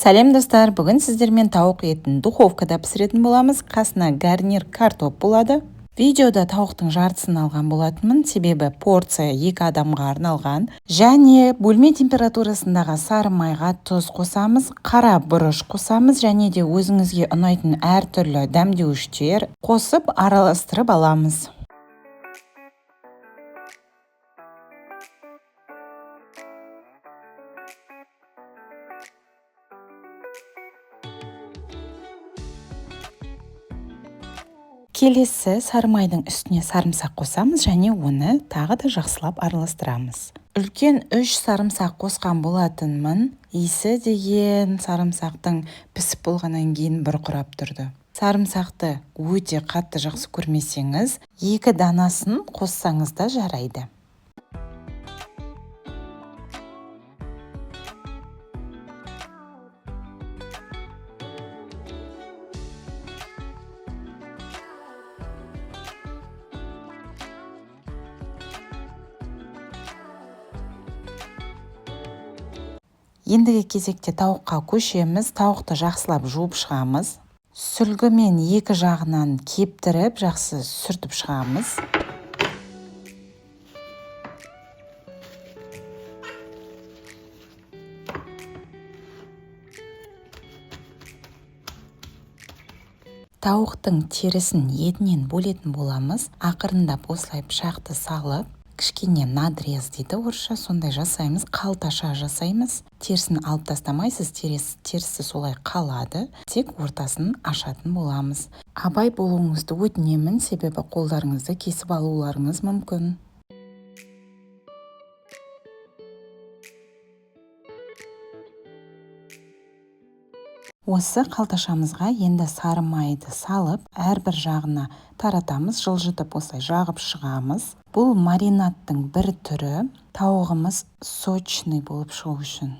Сәлем достар, бүгін сіздермен тауық етін духовкада пісіретін боламыз. Қасына гарнир картоп болады. Видеода тауықтың жартысын алған болатынмын, себебі порция 2 адамға арналған. Және бөлме температурасындағы сары майға тұз қосамыз, қара бұрыш қосамыз және де өзіңізге ұнайтын әртүрлі дәмдеуіштер қосып араластырып аламыз. Келесі сары майдың үстіне сарымсақ қосамыз және оны тағы да жақсылап араластырамыз. Үлкен 3 сарымсақ қосқан болатынмын. Иісі деген сарымсақтың пісіп болғаннан кейін бұрқырап тұрды. Сарымсақты өте қатты жақсы көрмесеңіз, 2 данасын қоссаңыз да жарайды. Ендігі кезекте тауыққа көшеміз. Тауықты жақсылап жуып шығамыз. Сүлгімен 2 жағынан кептіріп, жақсы сүртіп шығамыз. Тауықтың терісін етінен бөлетін боламыз. Ақырындап осылай пышақты салып, кішкене надрез дейді орысша, сондай жасаймыз, қалташа жасаймыз. Терісін алып тастамайсыз, терісі солай қалады. Тек ортасын ашатын боламыз. Абай болуыңызды өтінемін, себебі қолдарыңызды кесіп алуларыңыз мүмкін. Осы қалташамызға енді сары майды салып, әрбір жағына таратамыз, жылжытып осылай жағып шығамыз. Бұл маринадтың бір түрі, тауығымыз сочный болып шығу үшін.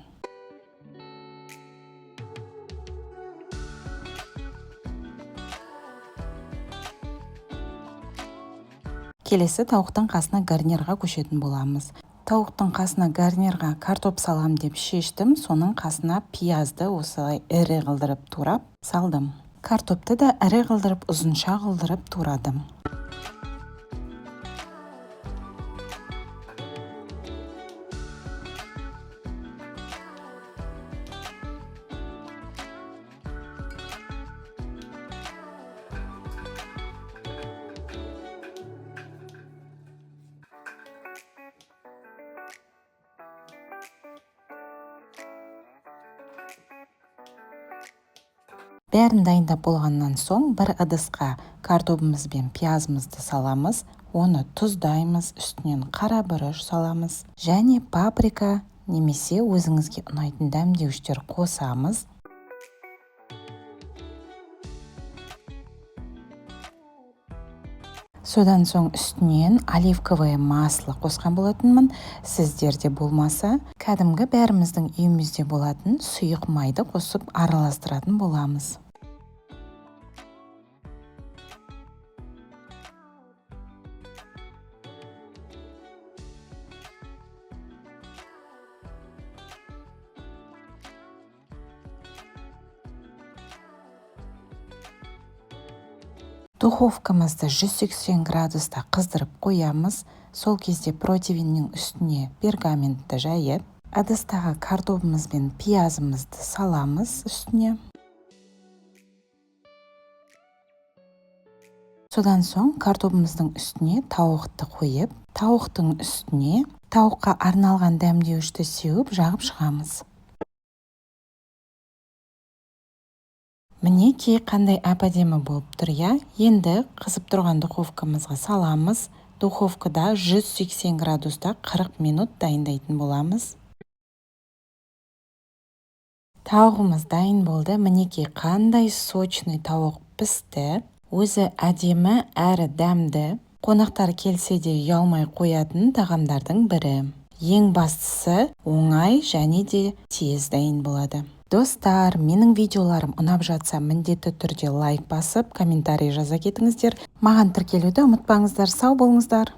Келесі тауықтың қасына гарнирға көшетін боламыз. Тауықтың қасына гарнирға картоп салам деп шештім, соның қасына пиязды осылай ірі қылдырып турап салдым. Картопты да ірі қылдырып, ұзынша қылдырып турадым. Бәрін дайындап болғаннан соң бір ыдысқа картопымыз бен пиязымызды саламыз, оны тұздаймыз, үстінен қара бұрыш саламыз және паприка немесе өзіңізге ұнайтын дәмдеуіштер қосамыз. Содан соң үстінен оливковое масло қосқан болатынмын. Сіздерде болмаса, кәдімгі бәріміздің үйімізде болатын сұйық майды қосып араластыратын боламыз. Духовкамызды 180 градуста қыздырып қоямыз. Сол кезде противеннің үстіне пергаментті жайып, ыдыстағы картопымыз бен пиязымызды саламыз үстіне. Содан соң картопымыздың үстіне тауықты қойып, тауықтың үстіне тауыққа арналған дәмдеуішті сеуіп жағып шығамыз. Мінекей қандай әп-әдемі болып тұр, я? Енді қызып тұрған духовкамызға саламыз. Духовкада 180 градуста 40 минут дайындайтын боламыз. Тауығымыз дайын болды. Мінекей қандай сочный тауық пісті. Өзі әдемі әрі дәмді. Қонақтар келсе де ұялмай қоятын тағамдардың бірі. Ең бастысы оңай және де тез дайын болады. Достар, менің видеоларым ұнап жатса, міндетті түрде лайк басып, комментарий жаза кетіңіздер. Маған тіркелуді ұмытпаңыздар. Сау болыңыздар.